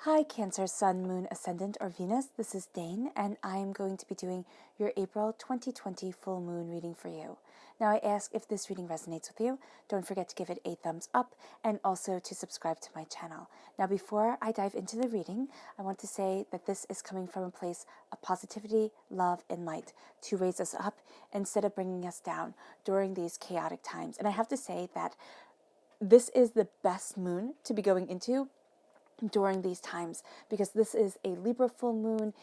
Hi Cancer, Sun, Moon, Ascendant, or Venus. This is Dane, and I am going to be doing your April 2020 full moon reading for you. Now, I ask if this reading resonates with you. Don't forget to give it a thumbs up and also to subscribe to my channel. Now, before I dive into the reading, I want to say that this is coming from a place of positivity, love, and light to raise us up instead of bringing us down during these chaotic times. And I have to say that this is the best moon to be going into during these times, because this is a Libra full moon.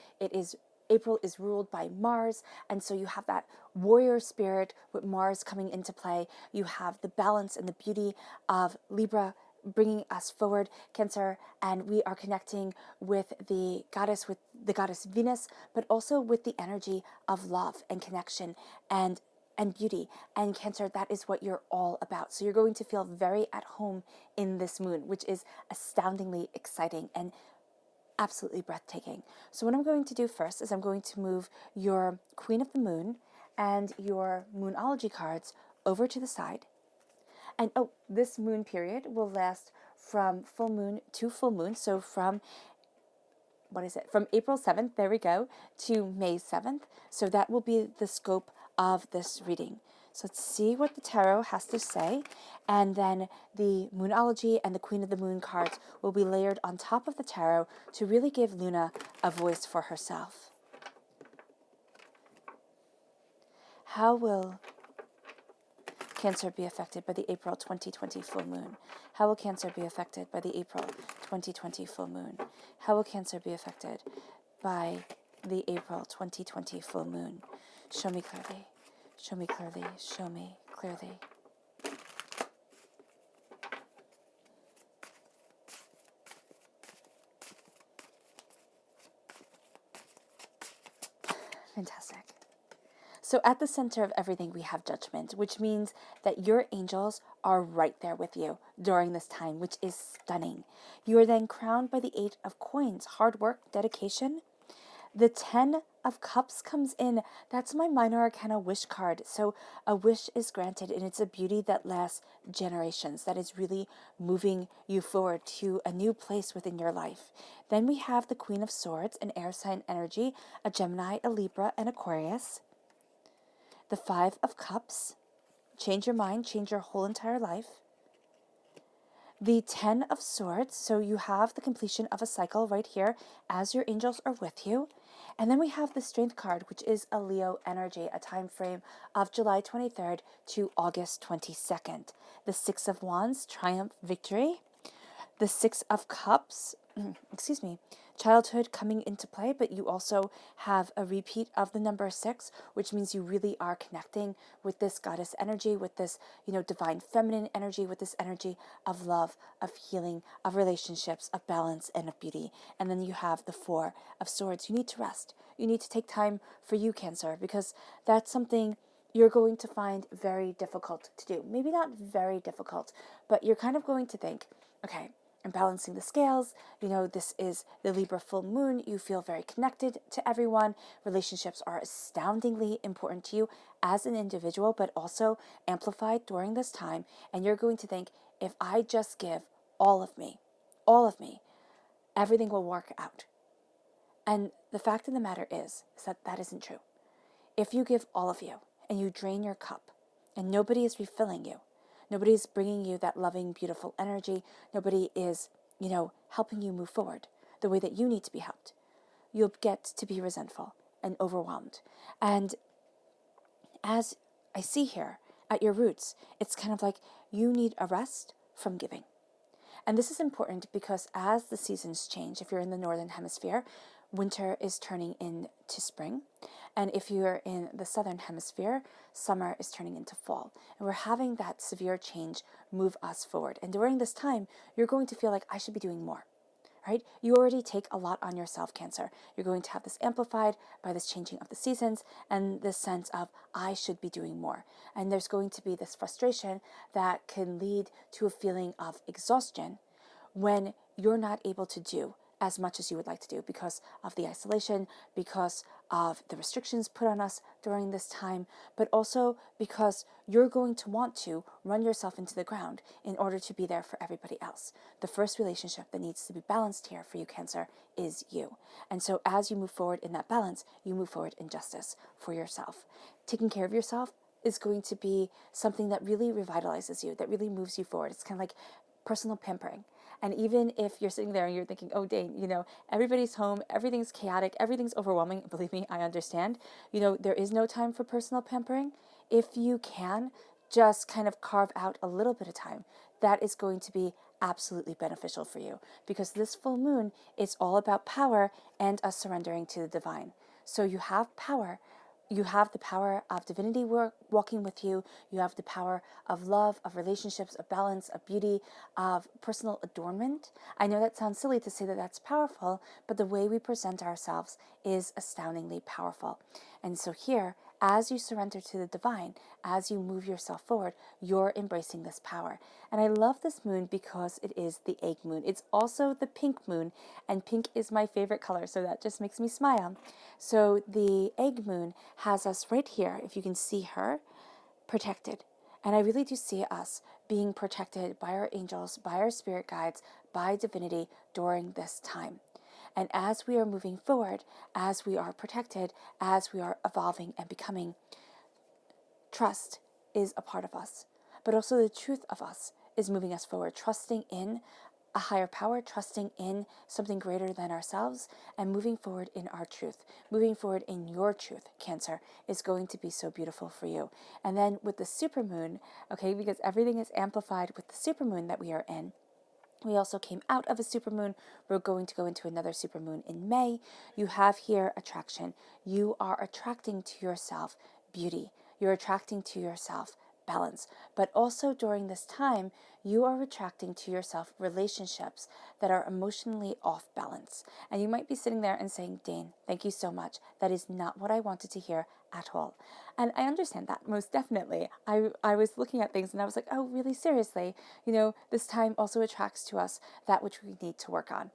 April is ruled by Mars, and so you have that warrior spirit with Mars coming into play. You have the balance and the beauty of Libra bringing us forward, Cancer, and we are connecting with the goddess Venus, but also with the energy of love and connection and beauty. And Cancer, that is what you're all about. So you're going to feel very at home in this moon, which is astoundingly exciting and absolutely breathtaking. So what I'm going to do first is I'm going to move your Queen of the Moon and your Moonology cards over to the side. And this moon period will last from full moon to full moon. So from April 7th, there we go, to May 7th. So that will be the scope of this reading. So let's see what the tarot has to say. And then the Moonology and the Queen of the Moon cards will be layered on top of the tarot to really give Luna a voice for herself. How will Cancer be affected by the April 2020 full moon? How will Cancer be affected by the April 2020 full moon? How will Cancer be affected by the April 2020 full moon? Show me clearly. Show me clearly. Show me clearly. Fantastic. So at the center of everything, we have Judgment, which means that your angels are right there with you during this time, which is stunning. You are then crowned by the 8 of Coins, hard work, dedication. The 10 of Cups comes in. That's my minor arcana wish card. So a wish is granted, and it's a beauty that lasts generations. That is really moving you forward to a new place within your life. Then we have the Queen of Swords, an air sign energy, a Gemini, a Libra, and Aquarius. The 5 of Cups, change your mind, change your whole entire life. The 10 of Swords, so you have the completion of a cycle right here as your angels are with you. And then we have the Strength card, which is a Leo energy, a time frame of July 23rd to August 22nd. The 6 of Wands, triumph, victory. The 6 of Cups, childhood coming into play, but you also have a repeat of the number 6, which means you really are connecting with this goddess energy, with this, divine feminine energy, with this energy of love, of healing, of relationships, of balance, and of beauty. And then you have the 4 of Swords. You need to rest. You need to take time for you, Cancer, because that's something you're going to find very difficult to do. Maybe not very difficult, but you're kind of going to think, okay, I'm balancing the scales. This is the Libra full moon. You feel very connected to everyone. Relationships are astoundingly important to you as an individual, but also amplified during this time. And you're going to think, if I just give all of me, everything will work out. And the fact of the matter is that isn't true. If you give all of you and you drain your cup and nobody is refilling you, nobody's bringing you that loving, beautiful energy. Nobody is, helping you move forward the way that you need to be helped. You'll get to be resentful and overwhelmed. And as I see here at your roots, it's kind of like you need a rest from giving. And this is important because as the seasons change, if you're in the Northern Hemisphere, winter is turning into spring. And if you're in the Southern Hemisphere, summer is turning into fall. And we're having that severe change move us forward. And during this time, you're going to feel like I should be doing more, right? You already take a lot on yourself, Cancer. You're going to have this amplified by this changing of the seasons and this sense of I should be doing more. And there's going to be this frustration that can lead to a feeling of exhaustion when you're not able to do as much as you would like to do because of the isolation, because of the restrictions put on us during this time, but also because you're going to want to run yourself into the ground in order to be there for everybody else. The first relationship that needs to be balanced here for you, Cancer, is you. And so as you move forward in that balance, you move forward in justice for yourself. Taking care of yourself is going to be something that really revitalizes you, that really moves you forward. It's kind of like personal pampering. And even if you're sitting there and you're thinking, oh, dang, everybody's home, everything's chaotic, everything's overwhelming. Believe me, I understand. There is no time for personal pampering. If you can, just kind of carve out a little bit of time. That is going to be absolutely beneficial for you, because this full moon is all about power and us surrendering to the divine. So you have power. You have the power of divinity walking with you. You have the power of love, of relationships, of balance, of beauty, of personal adornment. I know that sounds silly to say that that's powerful, but the way we present ourselves is astoundingly powerful. And so here, as you surrender to the divine, as you move yourself forward, you're embracing this power. And I love this moon because it is the egg moon. It's also the pink moon, and pink is my favorite color, so that just makes me smile. So the egg moon has us right here, if you can see her, protected. And I really do see us being protected by our angels, by our spirit guides, by divinity during this time. And as we are moving forward, as we are protected, as we are evolving and becoming, trust is a part of us. But also the truth of us is moving us forward, trusting in a higher power, trusting in something greater than ourselves, and moving forward in our truth, moving forward in your truth, Cancer, is going to be so beautiful for you. And then with the supermoon, okay, because everything is amplified with the supermoon that we are in, we also came out of a supermoon. We're going to go into another supermoon in May. You have here attraction. You are attracting to yourself beauty. You're attracting to yourself balance. But also during this time, you are attracting to yourself relationships that are emotionally off balance. And you might be sitting there and saying, Dane, thank you so much. That is not what I wanted to hear at all. And I understand that, most definitely. I was looking at things and I was like, oh, really, seriously? This time also attracts to us that which we need to work on.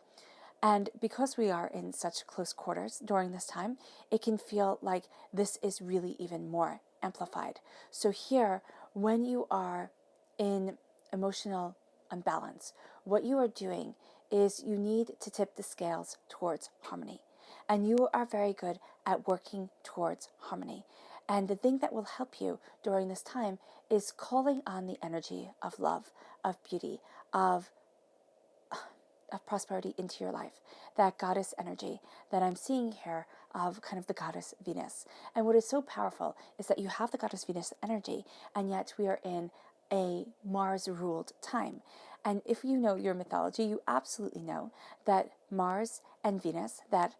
And because we are in such close quarters during this time, it can feel like this is really even more amplified. So here, when you are in emotional imbalance, what you are doing is you need to tip the scales towards harmony. And you are very good at working towards harmony. And the thing that will help you during this time is calling on the energy of love, of beauty, of prosperity into your life, that goddess energy that I'm seeing here of kind of the goddess Venus. And what is so powerful is that you have the goddess Venus energy, and yet we are in a Mars-ruled time. And if you know your mythology, you absolutely know that Mars and Venus, that,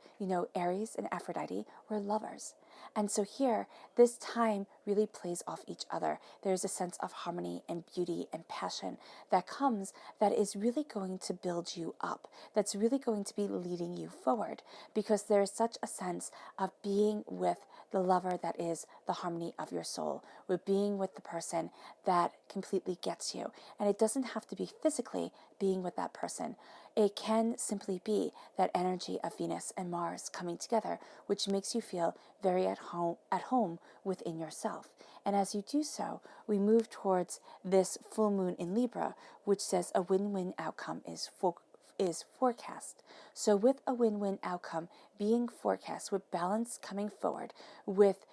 Aries and Aphrodite were lovers. And so here, this time really plays off each other. There's a sense of harmony and beauty and passion that comes that is really going to build you up, that's really going to be leading you forward, because there's such a sense of being with the lover that is the harmony of your soul, with being with the person that completely gets you. And it doesn't have to be physically being with that person. It can simply be that energy of Venus and Mars coming together, which makes you feel very at home within yourself. And as you do so, we move towards this full moon in Libra, which says a win-win outcome is forecast. So with a win-win outcome being forecast, with balance coming forward, with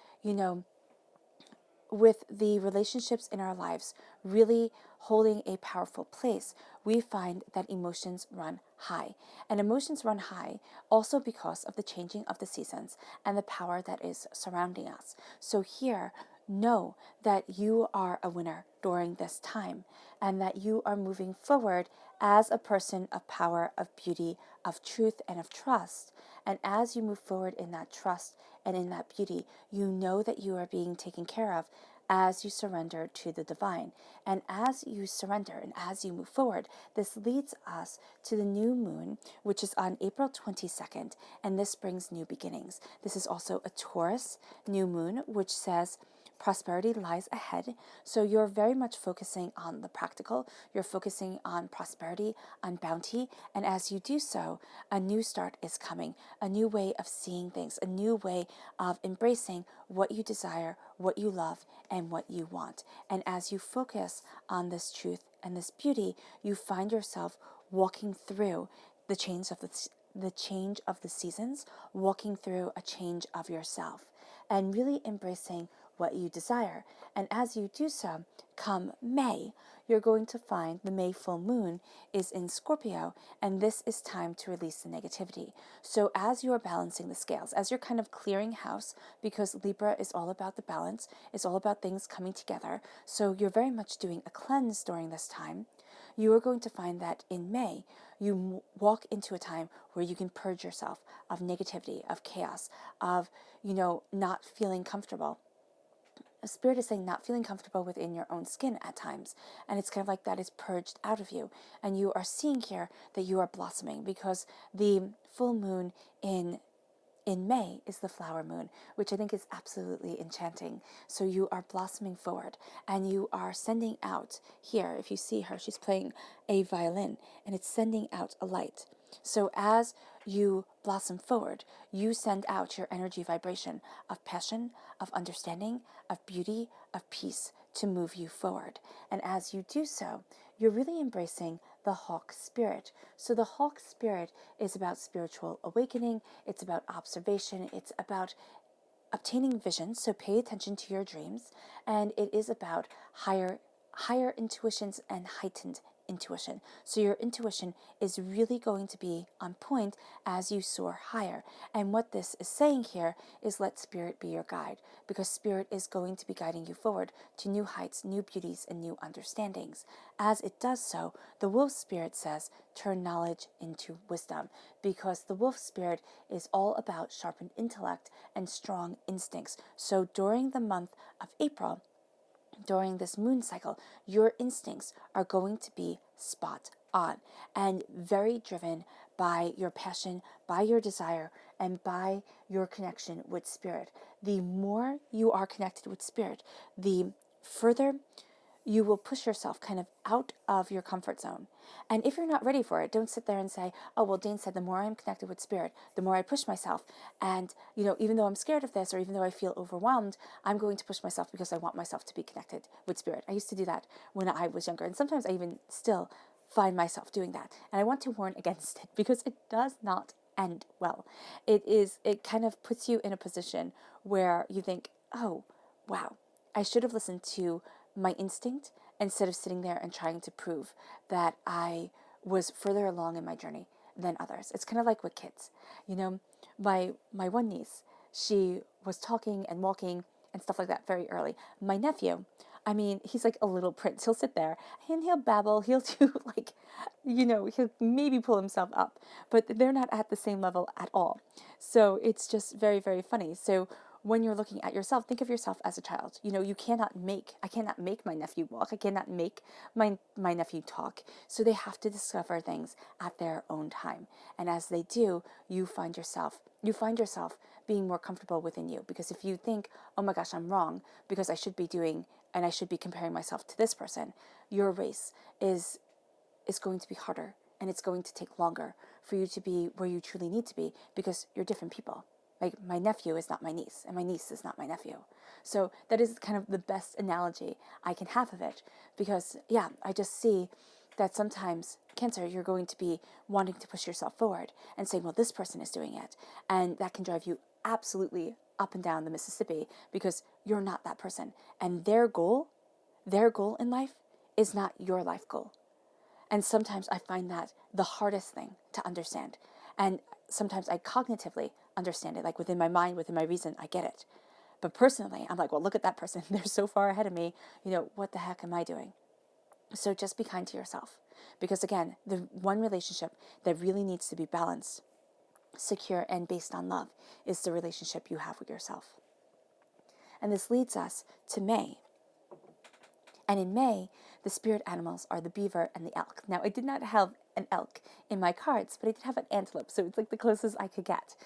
the relationships in our lives really holding a powerful place, we find that emotions run high. And emotions run high also because of the changing of the seasons and the power that is surrounding us. So here, know that you are a winner during this time, and that you are moving forward as a person of power, of beauty, of truth, and of trust. And as you move forward in that trust and in that beauty, you know that you are being taken care of as you surrender to the divine. And as you surrender and as you move forward, this leads us to the new moon, which is on April 22nd, and this brings new beginnings. This is also a Taurus new moon, which says prosperity lies ahead. So you're very much focusing on the practical. You're focusing on prosperity, on bounty. And as you do so, a new start is coming, a new way of seeing things, a new way of embracing what you desire, what you love, and what you want. And as you focus on this truth and this beauty, you find yourself walking through the change of the seasons, walking through a change of yourself, and really embracing what you desire. And as you do so, come May, you're going to find the May full moon is in Scorpio, and this is time to release the negativity. So as you're balancing the scales, as you're kind of clearing house, because Libra is all about the balance, it's all about things coming together. So you're very much doing a cleanse during this time. You are going to find that in May, you walk into a time where you can purge yourself of negativity, of chaos, of, not feeling comfortable. A spirit is saying not feeling comfortable within your own skin at times. And it's kind of like that is purged out of you. And you are seeing here that you are blossoming, because the full moon in May is the flower moon, which I think is absolutely enchanting. So you are blossoming forward, and you are sending out here. If you see her, she's playing a violin, and it's sending out a light. So as you blossom forward, you send out your energy vibration of passion, of understanding, of beauty, of peace to move you forward. And as you do so, you're really embracing the hawk spirit. So the hawk spirit is about spiritual awakening, it's about observation, it's about obtaining vision, so pay attention to your dreams, and it is about higher intuitions and heightened intuition. So your intuition is really going to be on point as you soar higher. And what this is saying here is let spirit be your guide, because spirit is going to be guiding you forward to new heights, new beauties, and new understandings. As it does so, the wolf spirit says, turn knowledge into wisdom, because the wolf spirit is all about sharpened intellect and strong instincts. So during the month of April, during this moon cycle, your instincts are going to be spot on and very driven by your passion, by your desire, and by your connection with spirit. The more you are connected with spirit, the further you will push yourself kind of out of your comfort zone. And if you're not ready for it, don't sit there and say, oh, well, Dane said the more I'm connected with spirit, the more I push myself. And, even though I'm scared of this, or even though I feel overwhelmed, I'm going to push myself because I want myself to be connected with spirit. I used to do that when I was younger. And sometimes I even still find myself doing that. And I want to warn against it, because it does not end well. It kind of puts you in a position where you think, oh, wow, I should have listened to my instinct instead of sitting there and trying to prove that I was further along in my journey than others. It's kind of like with kids. My one niece, she was talking and walking and stuff like that very early. My nephew, he's like a little prince. He'll sit there and he'll babble. He'll do he'll maybe pull himself up, but they're not at the same level at all. So it's just very, very funny. So when you're looking at yourself, think of yourself as a child. I cannot make my nephew walk. I cannot make my nephew talk. So they have to discover things at their own time. And as they do, you find yourself being more comfortable within you. Because if you think, oh my gosh, I'm wrong, because I should be doing, and I should be comparing myself to this person, your race is going to be harder, and it's going to take longer for you to be where you truly need to be, because you're different people. Like, my nephew is not my niece, and my niece is not my nephew. So that is kind of the best analogy I can have of it, because, I just see that sometimes, Cancer, you're going to be wanting to push yourself forward and saying, well, this person is doing it. And that can drive you absolutely up and down the Mississippi, because you're not that person. And their goal in life is not your life goal. And sometimes I find that the hardest thing to understand. And sometimes I cognitively understand it, like within my mind, within my reason, I get it. But personally, I'm like, well, look at that person. They're so far ahead of me. What the heck am I doing? So just be kind to yourself. Because again, the one relationship that really needs to be balanced, secure, and based on love is the relationship you have with yourself. And this leads us to May. And in May, the spirit animals are the beaver and the elk. Now, I did not have an elk in my cards, but I did have an antelope, so it's like the closest I could get.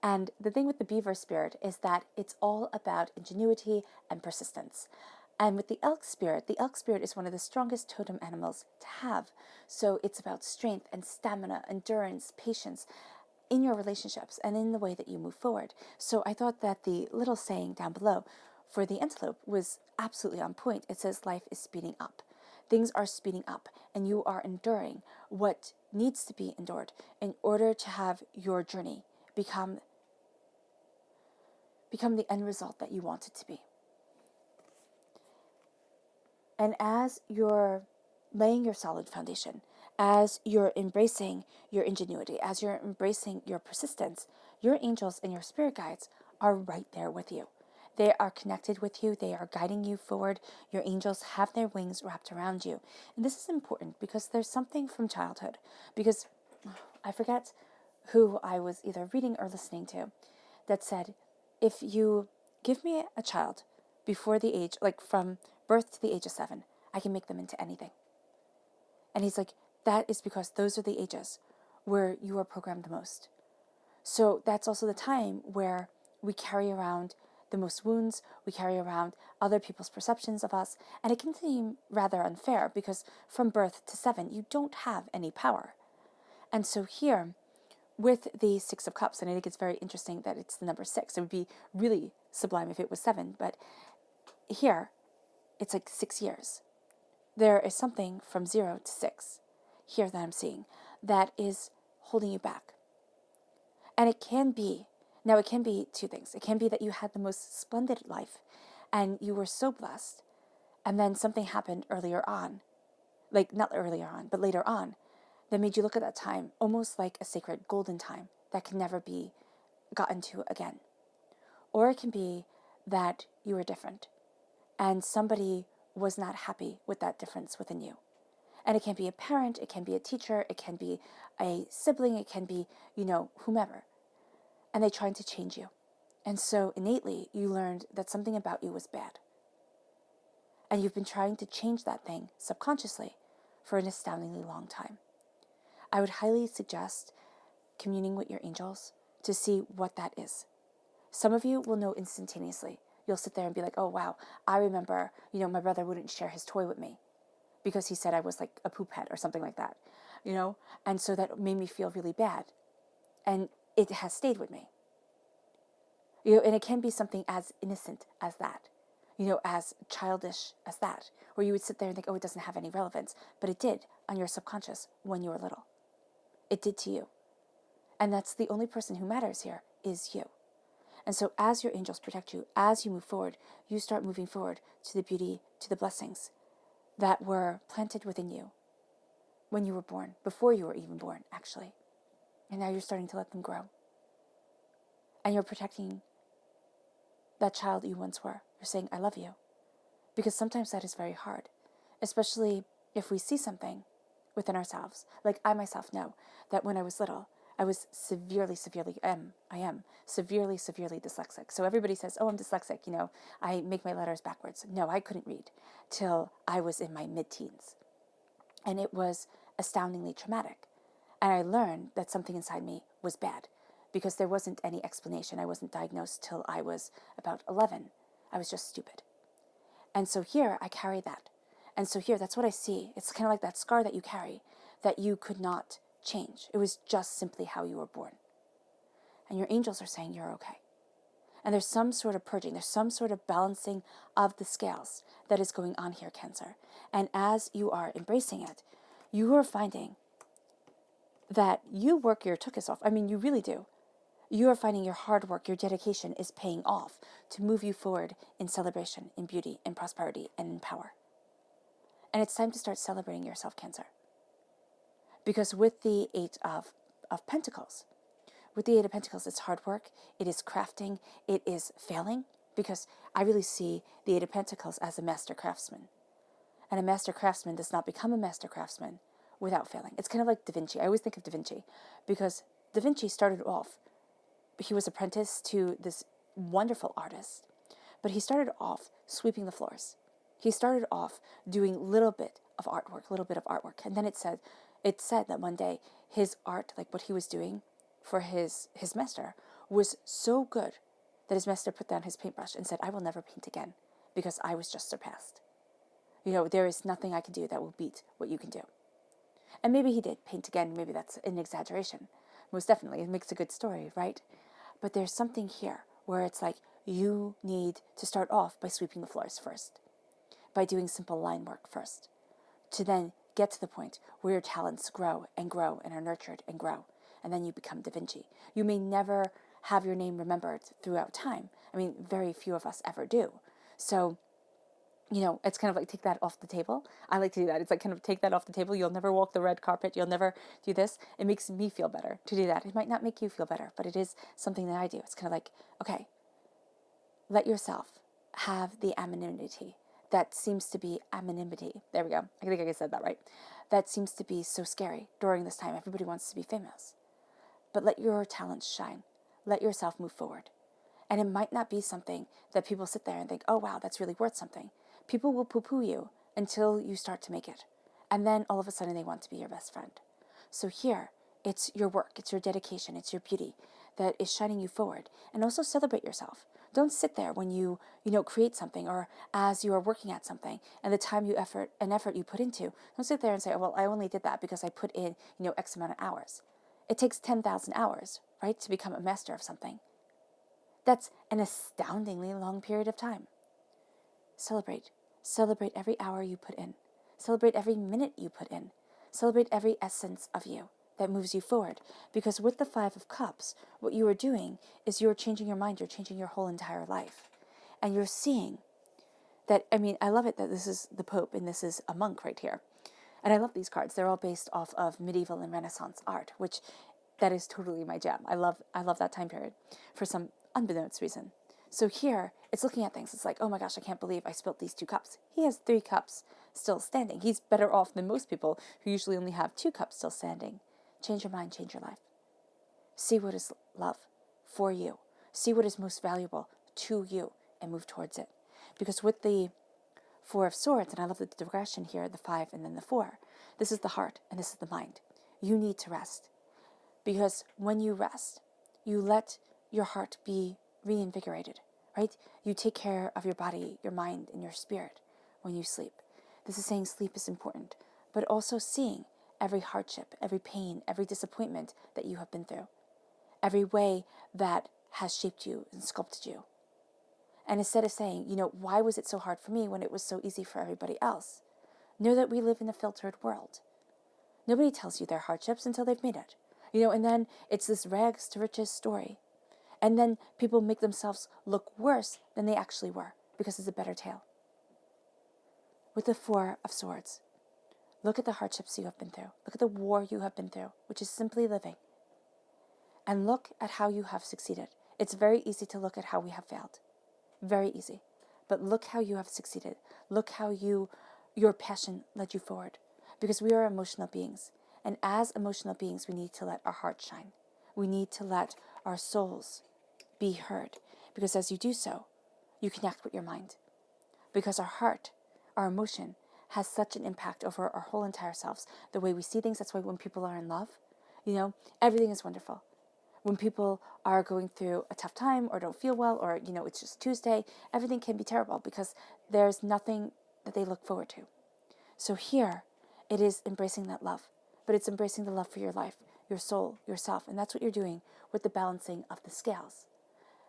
And the thing with the beaver spirit is that it's all about ingenuity and persistence. And with the elk spirit is one of the strongest totem animals to have. So it's about strength and stamina, endurance, patience in your relationships and in the way that you move forward. So I thought that the little saying down below for the antelope was absolutely on point. It says life is speeding up. Things are speeding up, and you are enduring what needs to be endured in order to have your journey become the end result that you want it to be. And as you're laying your solid foundation, as you're embracing your ingenuity, as you're embracing your persistence, your angels and your spirit guides are right there with you. They are connected with you. They are guiding you forward. Your angels have their wings wrapped around you. And this is important because there's something from childhood. Because I forget who I was either reading or listening to that said, if you give me a child before the age, like from birth to the age of 7, I can make them into anything. And he's like, that is because those are the ages where you are programmed the most. So that's also the time where we carry around the most wounds, we carry around other people's perceptions of us, and it can seem rather unfair because from birth to 7, you don't have any power. And so here, with the 6 of Cups, and I think it's very interesting that it's the number 6. It would be really sublime if it was 7, but here, it's like 6 years. There is something from 0 to 6 here that I'm seeing that is holding you back. And it can be two things. It can be that you had the most splendid life and you were so blessed, and then something happened earlier on, like not earlier on, but later on, that made you look at that time almost like a sacred golden time that can never be gotten to again. Or it can be that you were different and somebody was not happy with that difference within you. And it can be a parent, it can be a teacher, it can be a sibling, it can be, whomever. And they tried to change you. And so innately, you learned that something about you was bad. And you've been trying to change that thing subconsciously for an astoundingly long time. I would highly suggest communing with your angels to see what that is. Some of you will know instantaneously. You'll sit there and be like, oh, wow, I remember, my brother wouldn't share his toy with me because he said I was like a poop head or something like that, And so that made me feel really bad. And it has stayed with me. And it can be something as innocent as that, as childish as that, where you would sit there and think, oh, it doesn't have any relevance. But it did on your subconscious when you were little. It did to you. And that's the only person who matters here is you. And so as your angels protect you, as you move forward, you start moving forward to the beauty, to the blessings that were planted within you when you were born, before you were even born, actually. And now you're starting to let them grow. And you're protecting that child you once were. You're saying, I love you. Because sometimes that is very hard, especially if we see something within ourselves. Like I myself know that when I was little, I was severely dyslexic. So everybody says, oh, I'm dyslexic, I make my letters backwards. No, I couldn't read till I was in my mid-teens. And it was astoundingly traumatic. And I learned that something inside me was bad because there wasn't any explanation. I wasn't diagnosed till I was about 11. I was just stupid. And so here I carry that. And so here, that's what I see. It's kind of like that scar that you carry that you could not change. It was just simply how you were born. And your angels are saying you're okay. And there's some sort of purging. There's some sort of balancing of the scales that is going on here, Cancer. And as you are embracing it, you are finding that you work your tuchus off. I mean, you really do. You are finding your hard work, your dedication is paying off to move you forward in celebration, in beauty, in prosperity, and in power. And it's time to start celebrating yourself, Cancer. Because with the Eight of Pentacles, it's hard work, it is crafting, it is failing, because I really see the Eight of Pentacles as a master craftsman. And a master craftsman does not become a master craftsman without failing. It's kind of like Da Vinci. I always think of Da Vinci, because Da Vinci started off, he was apprenticed to this wonderful artist, but he started off sweeping the floors. He started off doing a little bit of artwork, and then it said that one day his art, like what he was doing for his master, was so good that his master put down his paintbrush and said, I will never paint again because I was just surpassed. There is nothing I can do that will beat what you can do. And maybe he did paint again. Maybe that's an exaggeration. Most definitely. It makes a good story, right? But there's something here where it's like you need to start off by sweeping the floors first, by doing simple line work first, to then get to the point where your talents grow and grow and are nurtured and grow. And then you become Da Vinci. You may never have your name remembered throughout time. I mean, very few of us ever do. So, it's kind of like take that off the table. I like to do that. It's like kind of take that off the table. You'll never walk the red carpet. You'll never do this. It makes me feel better to do that. It might not make you feel better, but it is something that I do. It's kind of like, okay, let yourself have the anonymity that seems to be anonymity. There we go. I think I said that right. That seems to be so scary during this time. Everybody wants to be famous. But let your talents shine. Let yourself move forward. And it might not be something that people sit there and think, oh, wow, that's really worth something. People will poo-poo you until you start to make it. And then all of a sudden they want to be your best friend. So here, it's your work, it's your dedication, it's your beauty that is shining you forward. And also celebrate yourself. Don't sit there when you create something or as you are working at something and the time and effort you put into. Don't sit there and say, oh, well, I only did that because I put in, X amount of hours. It takes 10,000 hours, right, to become a master of something. That's an astoundingly long period of time. Celebrate. Celebrate every hour you put in. Celebrate every minute you put in. Celebrate every essence of you that moves you forward. Because with the Five of Cups, what you are doing is you're changing your mind. You're changing your whole entire life. And you're seeing that, I love it that this is the Pope and this is a monk right here. And I love these cards. They're all based off of medieval and Renaissance art, which that is totally my jam. I love that time period for some unbeknownst reason. So here, it's looking at things. It's like, oh my gosh, I can't believe I spilled these 2 cups. He has 3 cups still standing. He's better off than most people who usually only have 2 cups still standing. Change your mind, change your life. See what is love for you. See what is most valuable to you and move towards it. Because with the 4 of Swords, and I love the digression here, the 5 and then the 4, this is the heart and this is the mind. You need to rest. Because when you rest, you let your heart be reinvigorated, right? You take care of your body, your mind, and your spirit when you sleep. This is saying sleep is important, but also seeing every hardship, every pain, every disappointment that you have been through, every way that has shaped you and sculpted you. And instead of saying, why was it so hard for me when it was so easy for everybody else? Know that we live in a filtered world. Nobody tells you their hardships until they've made it. And then it's this rags to riches story. And then people make themselves look worse than they actually were because it's a better tale. With the 4 of Swords, look at the hardships you have been through. Look at the war you have been through, which is simply living. And look at how you have succeeded. It's very easy to look at how we have failed. Very easy. But look how you have succeeded. Look how your passion led you forward. Because we are emotional beings. And as emotional beings, we need to let our hearts shine. We need to let our souls be heard. Because as you do so, you connect with your mind. Because our heart, our emotion, has such an impact over our whole entire selves. The way we see things, that's why when people are in love, everything is wonderful. When people are going through a tough time or don't feel well or, it's just Tuesday, everything can be terrible because there's nothing that they look forward to. So here, it is embracing that love. But it's embracing the love for your life, your soul, yourself. And that's what you're doing with the balancing of the scales.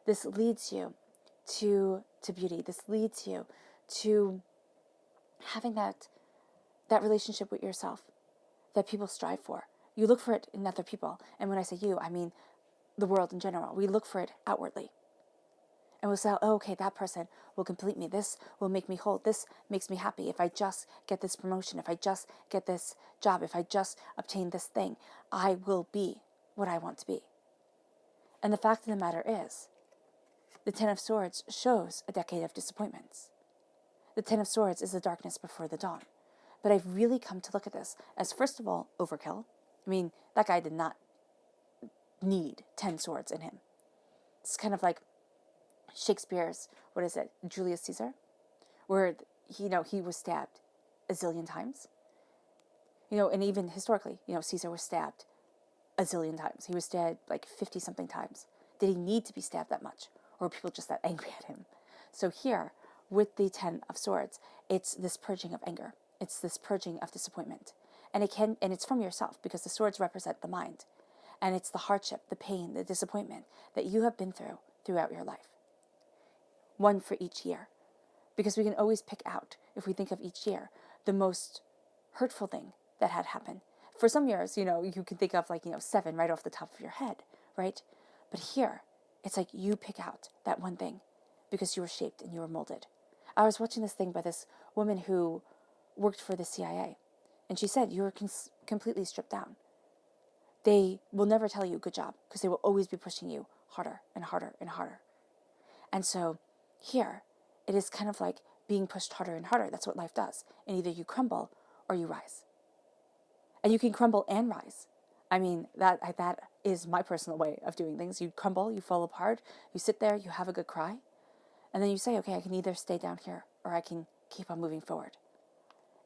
This leads you to beauty. This leads you to having that relationship with yourself that people strive for. You look for it in other people. And when I say you, I mean the world in general. We look for it outwardly. And we'll say, oh, okay, that person will complete me. This will make me whole. This makes me happy. If I just get this promotion, if I just get this job, if I just obtain this thing, I will be what I want to be. And the fact of the matter is, the 10 of Swords shows a decade of disappointments. The 10 of Swords is the darkness before the dawn. But I've really come to look at this as, first of all, overkill. That guy did not need 10 swords in him. It's kind of like Shakespeare's, Julius Caesar, where, he was stabbed a zillion times. And even historically, Caesar was stabbed a zillion times. He was stabbed like 50-something times. Did he need to be stabbed that much? Or were people just that angry at him? So here, with the 10 of Swords, it's this purging of anger. It's this purging of disappointment. And it's from yourself, because the swords represent the mind. And it's the hardship, the pain, the disappointment that you have been through throughout your life. One for each year. Because we can always pick out, if we think of each year, the most hurtful thing that had happened. For some years, you can think of 7 right off the top of your head, right? But here, it's like you pick out that one thing because you were shaped and you were molded. I was watching this thing by this woman who worked for the CIA, and she said you were completely stripped down. They will never tell you good job because they will always be pushing you harder and harder and harder. And so here, it is kind of like being pushed harder and harder. That's what life does. And either you crumble or you rise. And you can crumble and rise. I mean, that is my personal way of doing things. You crumble, you fall apart, you sit there, you have a good cry, and then you say, okay, I can either stay down here or I can keep on moving forward.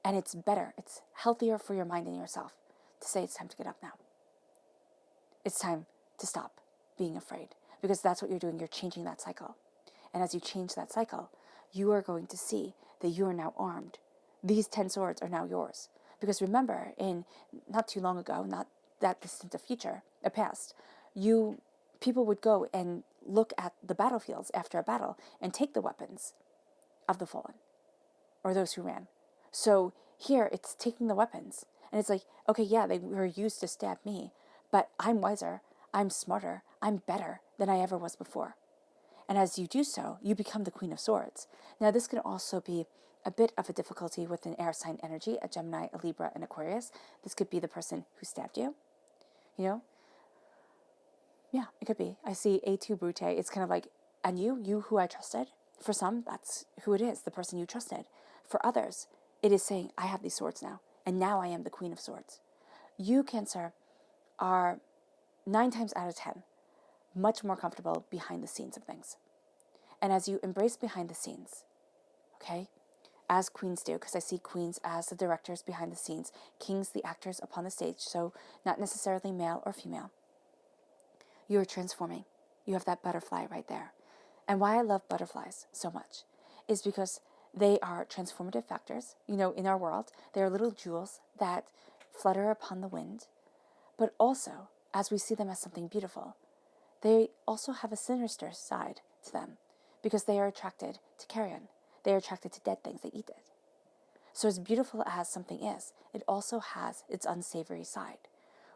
And it's better, it's healthier for your mind and yourself to say it's time to get up now. It's time to stop being afraid, because that's what you're doing. You're changing that cycle. And as you change that cycle, you are going to see that you are now armed. These 10 swords are now yours. Because remember, in not too long ago, not that distant a past, people would go and look at the battlefields after a battle and take the weapons of the fallen or those who ran. So here it's taking the weapons, and it's like, okay, yeah, they were used to stab me, but I'm wiser, I'm smarter, I'm better than I ever was before. And as you do so, you become the Queen of Swords. Now, this can also be a bit of a difficulty with an air sign energy, a Gemini, a Libra, an Aquarius. This could be the person who stabbed you, Yeah, it could be. I see A2 Brute. It's kind of like, and you who I trusted. For some, that's who it is, the person you trusted. For others, it is saying, I have these swords now, and now I am the Queen of Swords. You, Cancer, are 9 times out of 10 much more comfortable behind the scenes of things. And as you embrace behind the scenes, okay, as queens do, because I see queens as the directors behind the scenes, kings the actors upon the stage, so not necessarily male or female. You are transforming. You have that butterfly right there. And why I love butterflies so much is because they are transformative factors. In our world, they are little jewels that flutter upon the wind, but also, as we see them as something beautiful, they also have a sinister side to them because they are attracted to carrion. They are attracted to dead things. They eat it. So as beautiful as something is, it also has its unsavory side,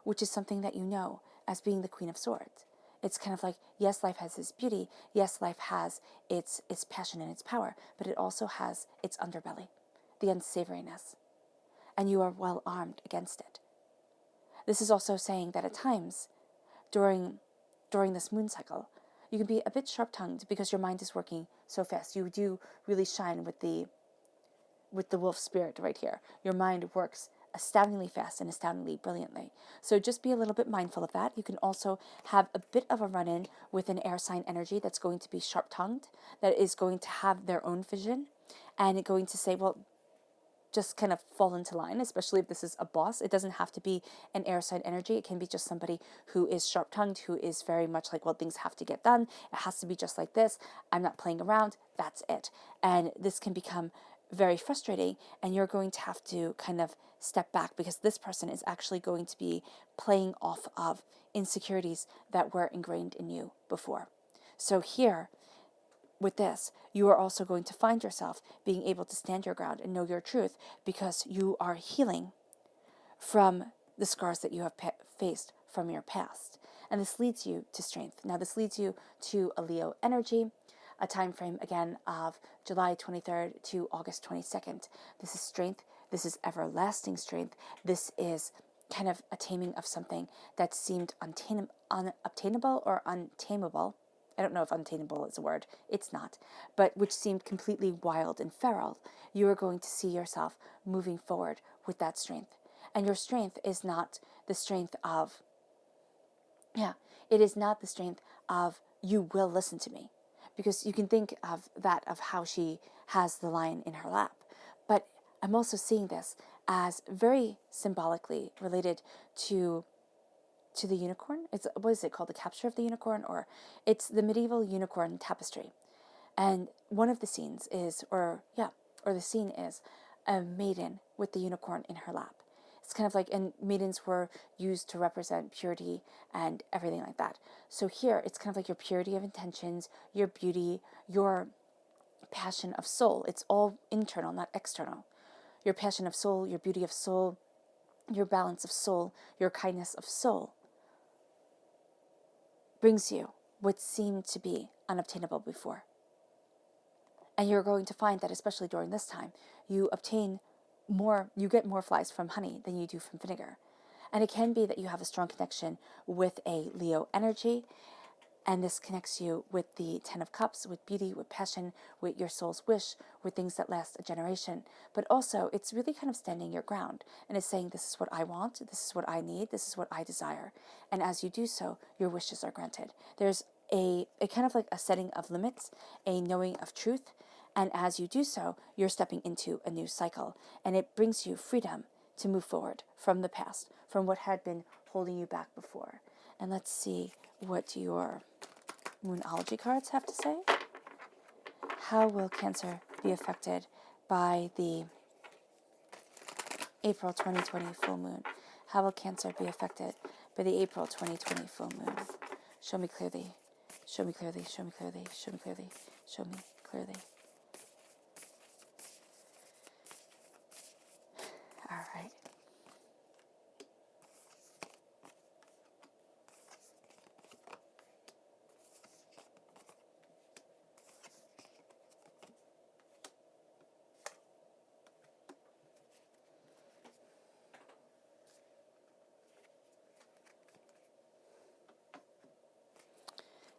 which is something that you know as being the Queen of Swords. It's kind of like, yes, life has its beauty. Yes, life has its passion and its power, but it also has its underbelly, the unsavoriness. And you are well armed against it. This is also saying that at times, during this moon cycle, you can be a bit sharp-tongued because your mind is working so fast. You do really shine with the wolf spirit right here. Your mind works astoundingly fast and astoundingly brilliantly. So just be a little bit mindful of that. You can also have a bit of a run-in with an air sign energy that's going to be sharp-tongued, that is going to have their own vision, and going to say, well, just kind of fall into line, especially if this is a boss. It doesn't have to be an air sign energy. It can be just somebody who is sharp-tongued, who is very much like, well, things have to get done. It has to be just like this. I'm not playing around. That's it. And this can become very frustrating, and you're going to have to kind of step back because this person is actually going to be playing off of insecurities that were ingrained in you before. So here, with this, you are also going to find yourself being able to stand your ground and know your truth because you are healing from the scars that you have faced from your past. And this leads you to strength. Now, this leads you to a Leo energy, a time frame, again, of July 23rd to August 22nd. This is strength. This is everlasting strength. This is kind of a taming of something that seemed unobtainable or untamable. I don't know if untamable is a word. It's not. But which seemed completely wild and feral. You are going to see yourself moving forward with that strength. And your strength is not the strength of, it is not the strength of, you will listen to me. Because you can think of that, of how she has the lion in her lap. But I'm also seeing this as very symbolically related to to the unicorn. It's, what is it called? The capture of the unicorn, or it's the medieval unicorn tapestry. And one of the scenes is, or the scene is a maiden with the unicorn in her lap. It's kind of like, and maidens were used to represent purity and everything like that. So here, it's kind of like your purity of intentions, your beauty, your passion of soul. It's all internal, not external. Your passion of soul, your beauty of soul, your balance of soul, your kindness of soul brings you what seemed to be unobtainable before. And you're going to find that, especially during this time, you get more flies from honey than you do from vinegar. And it can be that you have a strong connection with a Leo energy, and this connects you with the 10 of Cups, with beauty, with passion, with your soul's wish, with things that last a generation. But also, it's really kind of standing your ground, and it's saying, this is what I want, this is what I need, this is what I desire. And as you do so, your wishes are granted. There's a kind of like a setting of limits, a knowing of truth, and as you do so, you're stepping into a new cycle, and it brings you freedom to move forward from the past, from what had been holding you back before. And let's see what your Moonology cards have to say. How will Cancer be affected by the April 2020 full moon? How will Cancer be affected by the April 2020 full moon? Show me clearly. Show me clearly. Show me clearly. Show me clearly. Show me clearly. All right.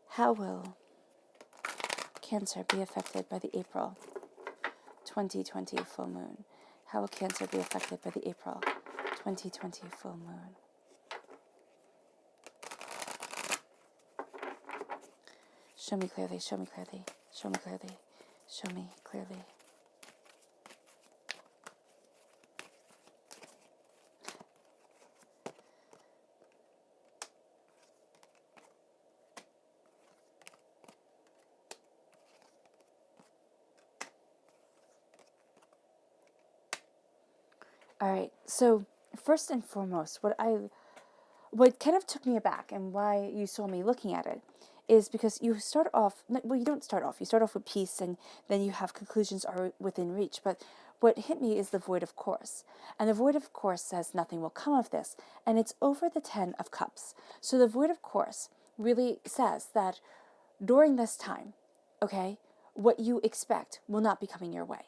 How will Cancer be affected by the April 2020 full moon? How will Cancer be affected by the April 2020 full moon? Show me clearly, show me clearly, show me clearly, show me clearly. All right, so first and foremost, what kind of took me aback and why you saw me looking at it is because you start off, well, you don't start off, you start off with peace, and then you have conclusions are within reach. But what hit me is the void of course. And the void of course says nothing will come of this. And it's over the 10 of Cups. So the void of course really says that during this time, okay, what you expect will not be coming your way.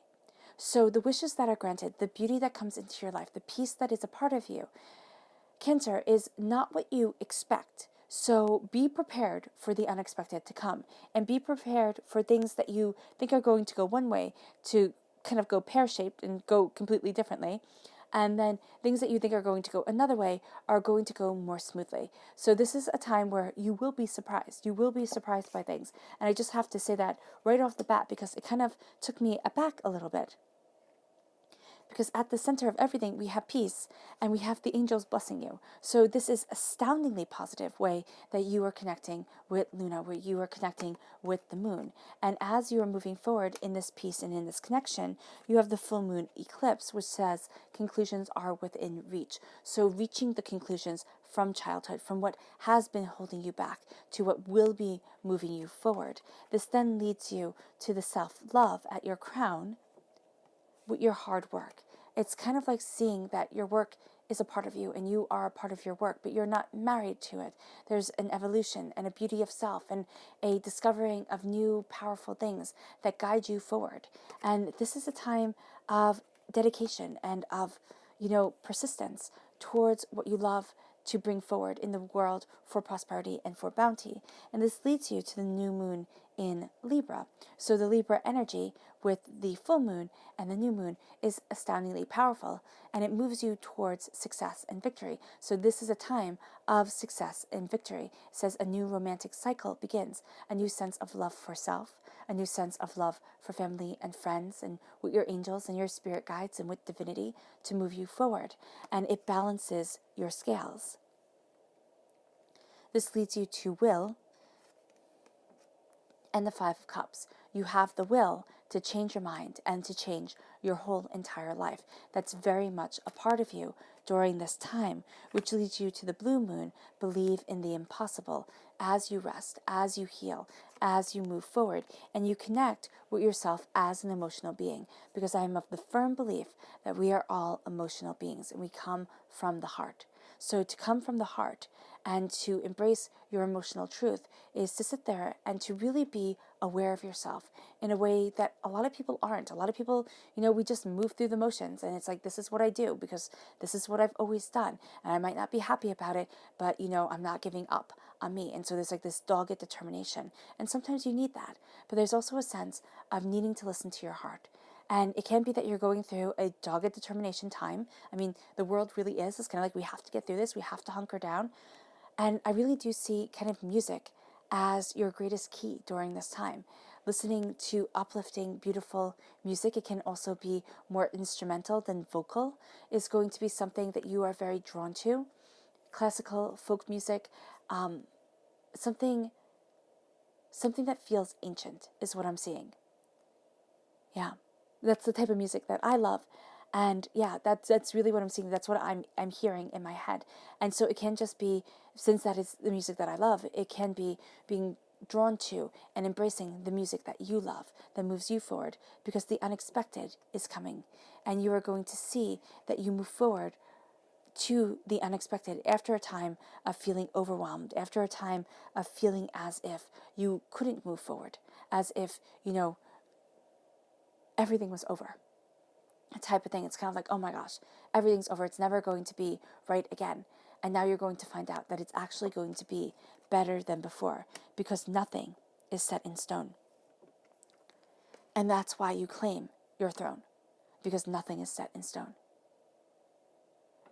So the wishes that are granted, the beauty that comes into your life, the peace that is a part of you, Cancer, is not what you expect. So be prepared for the unexpected to come, and be prepared for things that you think are going to go one way to kind of go pear-shaped and go completely differently. And then things that you think are going to go another way are going to go more smoothly. So this is a time where you will be surprised. You will be surprised by things. And I just have to say that right off the bat because it kind of took me aback a little bit. Because at the center of everything, we have peace and we have the angels blessing you. So this is astoundingly positive way that you are connecting with Luna, where you are connecting with the moon. And as you are moving forward in this peace and in this connection, you have the full moon eclipse, which says conclusions are within reach. So reaching the conclusions from childhood, from what has been holding you back to what will be moving you forward. This then leads you to the self-love at your crown, with your hard work. It's kind of like seeing that your work is a part of you and you are a part of your work, but you're not married to it. There's an evolution and a beauty of self and a discovering of new powerful things that guide you forward. And this is a time of dedication and of, persistence towards what you love to bring forward in the world for prosperity and for bounty. And this leads you to the new moon in Libra. So the Libra energy with the full moon and the new moon is astoundingly powerful, and it moves you towards success and victory. So this is a time of success and victory. It says a new romantic cycle begins, a new sense of love for self, a new sense of love for family and friends, and with your angels and your spirit guides and with divinity to move you forward. And it balances your scales. This leads you to will and the Five of Cups. You have the will to change your mind and to change your whole entire life. That's very much a part of you during this time, which leads you to the blue moon. Believe in the impossible as you rest, as you heal, as you move forward, and you connect with yourself as an emotional being, because I am of the firm belief that we are all emotional beings and we come from the heart. So to come from the heart and to embrace your emotional truth is to sit there and to really be aware of yourself in a way that a lot of people aren't. A lot of people, we just move through the motions and it's like, this is what I do because this is what I've always done. And I might not be happy about it, but I'm not giving up on me. And so there's like this dogged determination. And sometimes you need that. But there's also a sense of needing to listen to your heart. And it can be that you're going through a dogged determination time. I mean, the world really is. It's kind of like we have to get through this. We have to hunker down. And I really do see kind of music as your greatest key during this time. Listening to uplifting, beautiful music, it can also be more instrumental than vocal, is going to be something that you are very drawn to. Classical, folk music, something that feels ancient is what I'm seeing. Yeah. That's the type of music that I love. And yeah, that's really what I'm seeing. That's what I'm hearing in my head. And so it can just be, since that is the music that I love, it can be being drawn to and embracing the music that you love, that moves you forward, because the unexpected is coming. And you are going to see that you move forward to the unexpected after a time of feeling overwhelmed, after a time of feeling as if you couldn't move forward, as if, everything was over. A type of thing. It's kind of like, oh my gosh, everything's over. It's never going to be right again. And now you're going to find out that it's actually going to be better than before, because nothing is set in stone. And that's why you claim your throne, because nothing is set in stone.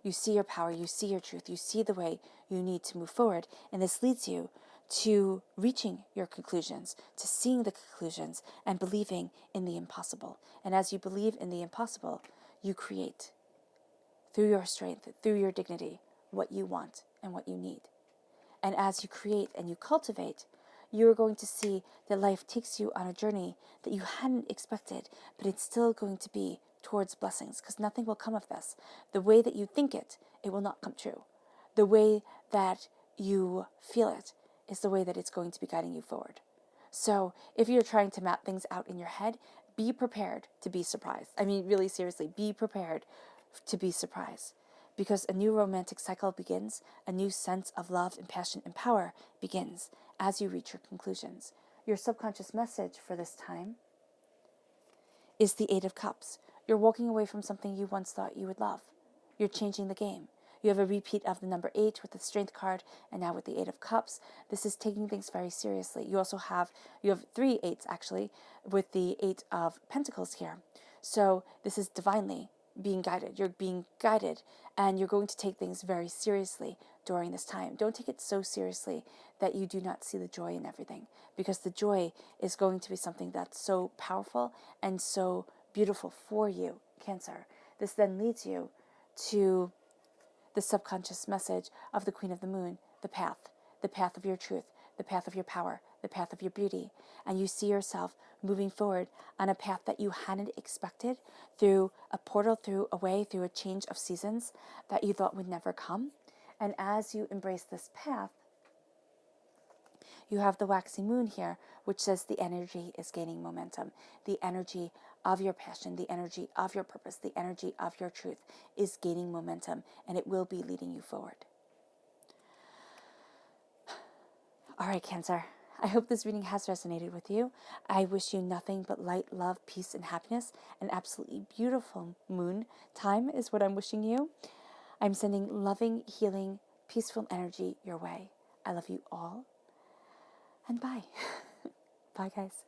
You see your power, you see your truth, you see the way you need to move forward. And this leads you to reaching your conclusions, to seeing the conclusions and believing in the impossible. And as you believe in the impossible, you create through your strength, through your dignity, what you want and what you need. And as you create and you cultivate, you are going to see that life takes you on a journey that you hadn't expected, but it's still going to be towards blessings, because nothing will come of this. The way that you think it will not come true. The way that you feel it is the way that it's going to be guiding you forward. So if you're trying to map things out in your head, be prepared to be surprised. I mean, really seriously, be prepared to be surprised. Because a new romantic cycle begins, a new sense of love and passion and power begins as you reach your conclusions. Your subconscious message for this time is the Eight of Cups. You're walking away from something you once thought you would love. You're changing the game. You have a repeat of the number 8 with the Strength card, and now with the Eight of Cups. This is taking things very seriously. You have 3 eights actually, with the Eight of Pentacles here. So this is divinely being guided. You're being guided, and you're going to take things very seriously during this time. Don't take it so seriously that you do not see the joy in everything, because the joy is going to be something that's so powerful and so beautiful for you, Cancer. This then leads you to the subconscious message of the Queen of the Moon, the path of your truth, the path of your power, the path of your beauty. And you see yourself moving forward on a path that you hadn't expected, through a portal, through a way, through a change of seasons that you thought would never come. And as you embrace this path, you have the waxy moon here, which says the energy is gaining momentum. The energy of your passion, the energy of your purpose, the energy of your truth is gaining momentum, and it will be leading you forward. All right, Cancer. I hope this reading has resonated with you. I wish you nothing but light, love, peace, and happiness. An absolutely beautiful moon time is what I'm wishing you. I'm sending loving, healing, peaceful energy your way. I love you all. And bye. Bye, guys.